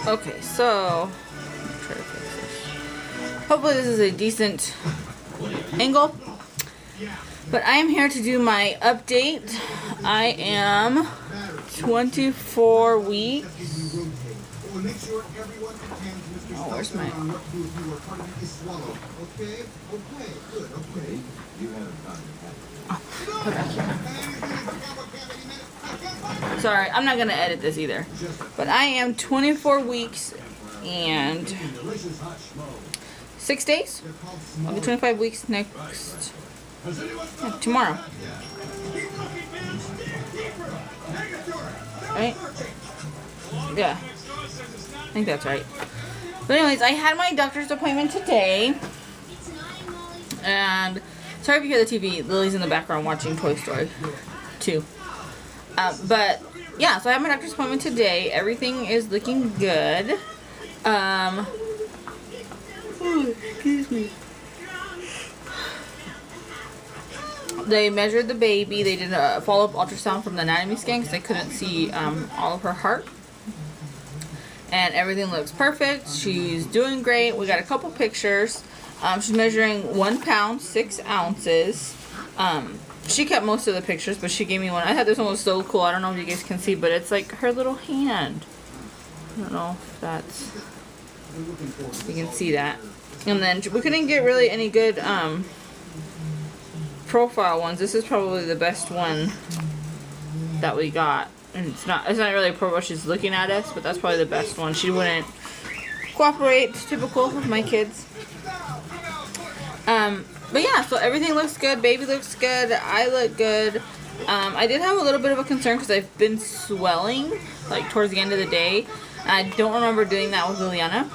Okay, so try to fix this. Hopefully this is a decent angle. But I am here to do my update. I am 24 weeks. Oh, where's my... Put back here. Sorry, I'm not going to edit this either. But I am 24 weeks and 6 days. I'll be 25 weeks next... tomorrow. Right? Yeah. I think that's right. But anyways, I had my doctor's appointment today. And sorry if you hear the TV. Lily's in the background watching Toy Story 2. But yeah, so I have my doctor's appointment today. Everything is looking good. Excuse me. They measured the baby. They did a follow-up ultrasound from the anatomy scan because they couldn't see all of her heart. And everything looks perfect. She's doing great. We got a couple pictures. She's measuring 1 pound, 6 ounces. She kept most of the pictures, but she gave me one. I thought this one was so cool. I don't know if you guys can see, but it's like her little hand. I don't know if that's... you can see that. And then we couldn't get really any good... profile ones. This is probably the best one that we got, and it's not really a profile. She's looking at us, but that's probably the best one. She wouldn't cooperate, typical of my kids. But yeah, so everything looks good. Baby looks good. I look good. I did have a little bit of a concern because I've been swelling like towards the end of the day. I don't remember doing that with Liliana.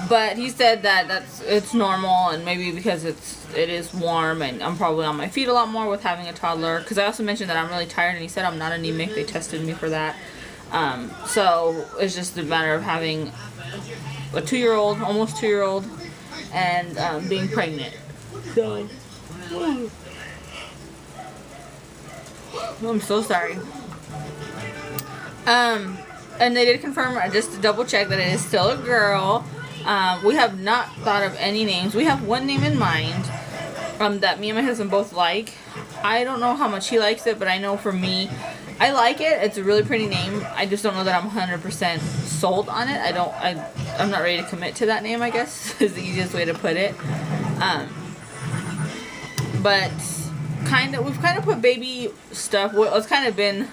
But he said that it's normal, and maybe because it is warm and I'm probably on my feet a lot more with having a toddler. Because I also mentioned that I'm really tired, and he said I'm not anemic. They tested me for that. So it's just a matter of having a 2-year-old, almost 2-year-old, and being pregnant. So I'm so sorry. And they did confirm, just to double check, that it is still a girl. We have not thought of any names. We have one name in mind that me and my husband both like. I don't know how much he likes it, but I know for me, I like it. It's a really pretty name. I just don't know that I'm 100% sold on it. I'm not ready to commit to that name, I guess, is the easiest way to put it. But we've kind of put baby stuff. Well, it's kind of been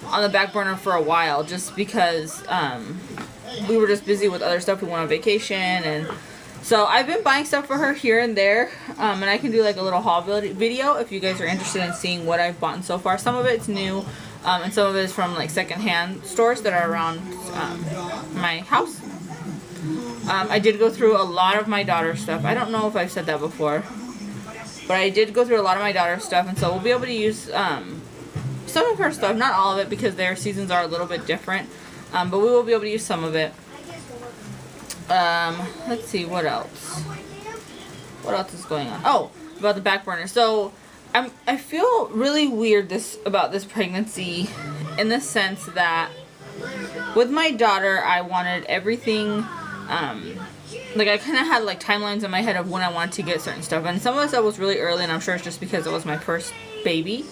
on the back burner for a while, just because we were just busy with other stuff. We went on vacation, and so I've been buying stuff for her here and there, and I can do like a little haul video if you guys are interested in seeing what I've bought so far. Some of it's new, and some of it is from like secondhand stores that are around my house. I did go through a lot of my daughter's stuff. I don't know if I've said that before, but I did go through a lot of my daughter's stuff, and so we'll be able to use some of her stuff, not all of it, because their seasons are a little bit different. But we will be able to use some of it. Let's see, what else? What else is going on? Oh, about the back burner. So, I feel really weird about this pregnancy, in the sense that with my daughter, I wanted everything, like I kind of had like timelines in my head of when I wanted to get certain stuff. And some of the stuff was really early, and I'm sure it's just because it was my first baby.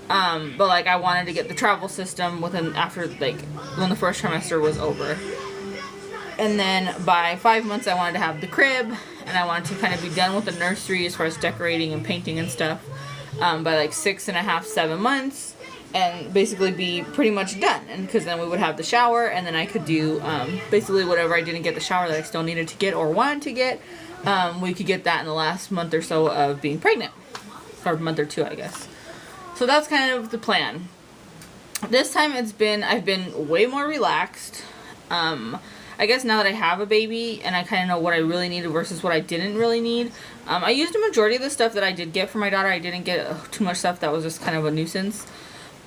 But like I wanted to get the travel system after like when the first trimester was over. And then by 5 months I wanted to have the crib, and I wanted to kind of be done with the nursery as far as decorating and painting and stuff by like 6.5, 7 months, and basically be pretty much done. And because then we would have the shower, and then I could do basically whatever I didn't get the shower that I still needed to get or wanted to get, we could get that in the last month or so of being pregnant, or month or two, I guess. So that's kind of the plan. This time I've been way more relaxed. I guess now that I have a baby and I kind of know what I really needed versus what I didn't really need. I used a majority of the stuff that I did get for my daughter. I didn't get too much stuff that was just kind of a nuisance.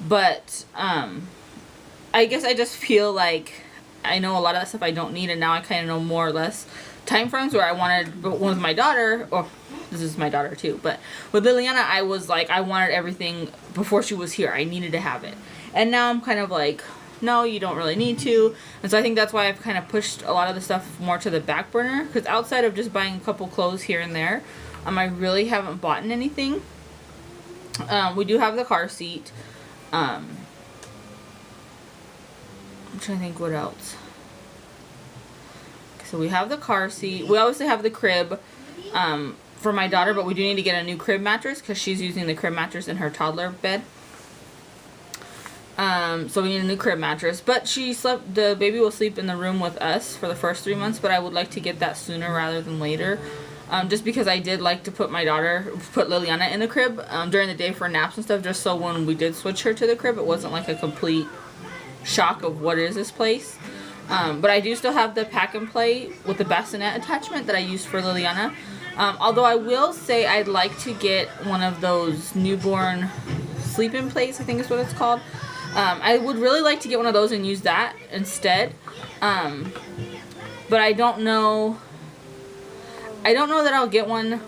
But I guess I just feel like I know a lot of that stuff I don't need, and now I kind of know more or less time frames where I wanted, with my daughter, or this is my daughter too, but with Liliana, I was like, I wanted everything before she was here. I needed to have it. And now I'm kind of like no, you don't really need to. And so I think that's why I've kind of pushed a lot of the stuff more to the back burner, because outside of just buying a couple clothes here and there, I really haven't bought anything. We do have the car seat. I'm trying to think what else. So we have the car seat. We obviously have the crib for my daughter, but we do need to get a new crib mattress because she's using the crib mattress in her toddler bed. So we need a new crib mattress. But the baby will sleep in the room with us for the first 3 months, but I would like to get that sooner rather than later. Just because I did like to put Liliana in the crib during the day for naps and stuff, just so when we did switch her to the crib, it wasn't like a complete shock of what is this place. But I do still have the pack and play with the bassinet attachment that I used for Liliana. Although I will say I'd like to get one of those newborn sleep-in plates, I think is what it's called. I would really like to get one of those and use that instead. But I don't know that I'll get one.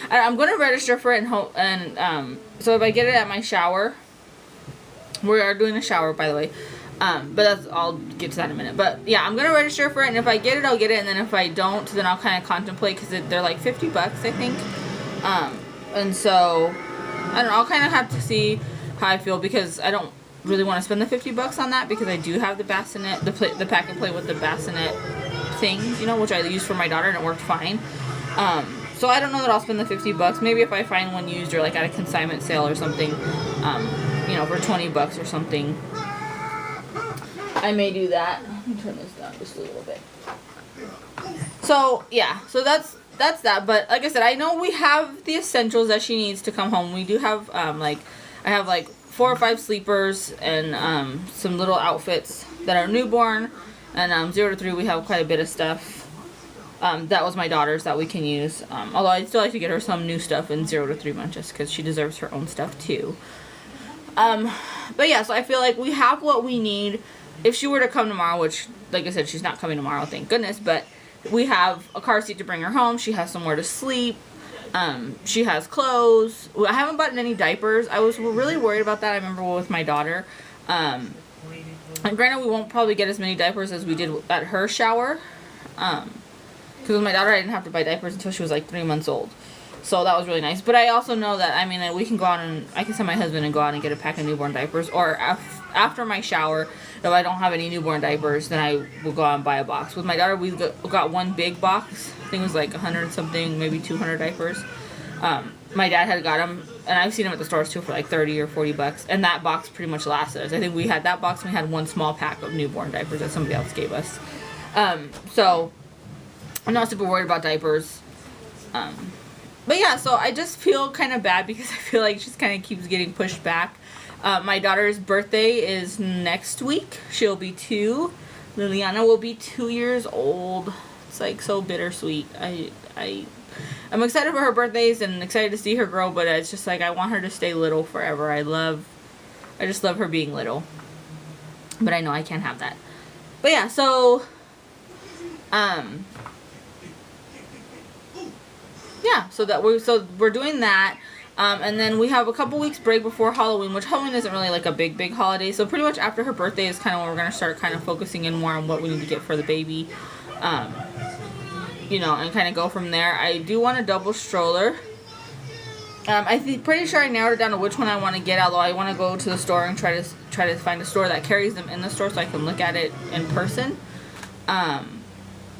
I'm going to register for it and so if I get it at my shower, we are doing a shower, by the way. But I'll get to that in a minute. But yeah, I'm going to register for it, and if I get it, I'll get it, and then if I don't, then I'll kind of contemplate, because they're like $50, I think. And so, I don't know, I'll kind of have to see how I feel, because I don't really want to spend the $50 on that, because I do have the bassinet, the pack and play with the bassinet thing, you know, which I used for my daughter, and it worked fine. So I don't know that I'll spend the $50. Maybe if I find one used or like at a consignment sale or something, you know, for $20 or something, I may do that. Let me turn this down just a little bit. So yeah, so that's that. But like I said, I know we have the essentials that she needs to come home. We do have I have like 4 or 5 sleepers and some little outfits that are newborn. And 0 to 3, we have quite a bit of stuff. That was my daughter's that we can use. Although I'd still like to get her some new stuff in 0 to 3 months, just because she deserves her own stuff too. But yeah, so I feel like we have what we need. If she were to come tomorrow, which, like I said, she's not coming tomorrow, thank goodness, but we have a car seat to bring her home. She has somewhere to sleep. She has clothes. I haven't bought any diapers. I was really worried about that, I remember, with my daughter. And granted, we won't probably get as many diapers as we did at her shower. Because with my daughter, I didn't have to buy diapers until she was like 3 months old. So that was really nice. But I also know that, I mean, we can go out and I can send my husband and go out and get a pack of newborn diapers. Or after my shower, if I don't have any newborn diapers, then I will go out and buy a box. With my daughter, we got one big box. I think it was like 100 something, maybe 200 diapers. My dad had got them, and I've seen them at the stores too for like 30 or 40 bucks. And that box pretty much lasted us. I think we had that box and we had one small pack of newborn diapers that somebody else gave us. So I'm not super worried about diapers. But yeah, so I just feel kind of bad because I feel like she just kind of keeps getting pushed back. My daughter's birthday is next week. She'll be 2. Liliana will be 2 years old. It's like so bittersweet. I'm excited for her birthdays and excited to see her grow, but it's just like I want her to stay little forever. I just love her being little. But I know I can't have that. But yeah, so yeah, so we're doing that, and then we have a couple weeks break before Halloween, which Halloween isn't really like a big holiday. So pretty much after her birthday is kind of when we're gonna start kind of focusing in more on what we need to get for the baby, you know, and kind of go from there. I do want a double stroller. Pretty sure I narrowed it down to which one I want to get. Although I want to go to the store and try to find a store that carries them in the store so I can look at it in person.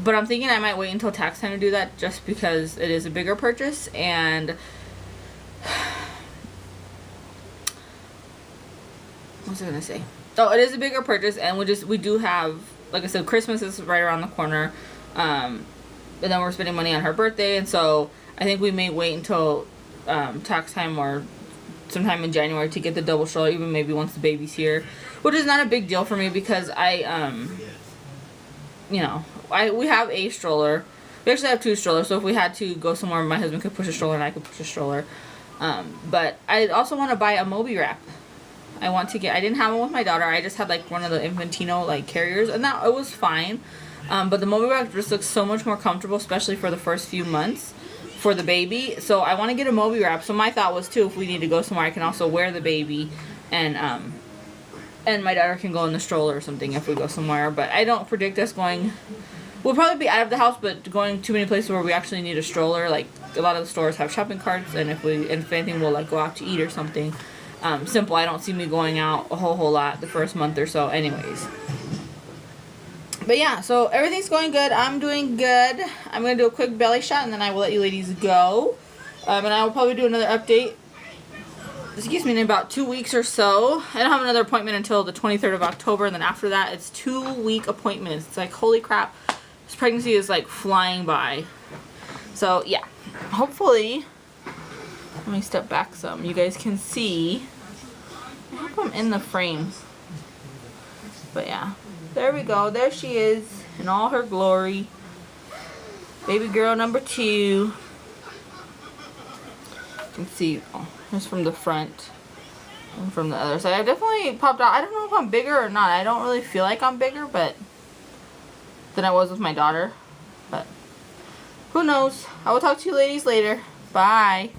But I'm thinking I might wait until tax time to do that, just because it is a bigger purchase. And what was I gonna say? Oh, it is a bigger purchase, and we do have, like I said, Christmas is right around the corner, and then we're spending money on her birthday, and so I think we may wait until tax time or sometime in January to get the double stroller, even maybe once the baby's here, which is not a big deal for me because you know, we have a stroller. We actually have 2 strollers, so if we had to go somewhere, my husband could push a stroller and I could push a stroller. But I also want to buy a Moby wrap. I didn't have one with my daughter. I just had like one of the Infantino like carriers, and that it was fine. But the Moby wrap just looks so much more comfortable, especially for the first few months for the baby. So I want to get a Moby wrap. So my thought was too, if we need to go somewhere, I can also wear the baby and And my daughter can go in the stroller or something if we go somewhere. But I don't predict us going. We'll probably be out of the house, but going too many places where we actually need a stroller. Like a lot of the stores have shopping carts, and if anything, we'll like go out to eat or something. Simple. I don't see me going out a whole lot the first month or so, anyways. But yeah, so everything's going good. I'm doing good. I'm gonna do a quick belly shot, and then I will let you ladies go. And I will probably do another update. Excuse me, in about 2 weeks or so. I don't have another appointment until the 23rd of October, and then after that, it's 2-week appointments. It's like, holy crap, this pregnancy is like flying by. So yeah, hopefully, let me step back some. You guys can see. I hope I'm in the frame. But yeah, there we go. There she is in all her glory. Baby girl number 2. You can see. Oh, here's from the front and from the other side. I definitely popped out. I don't know if I'm bigger or not. I don't really feel like I'm bigger, but than I was with my daughter. But who knows? I will talk to you ladies later. Bye.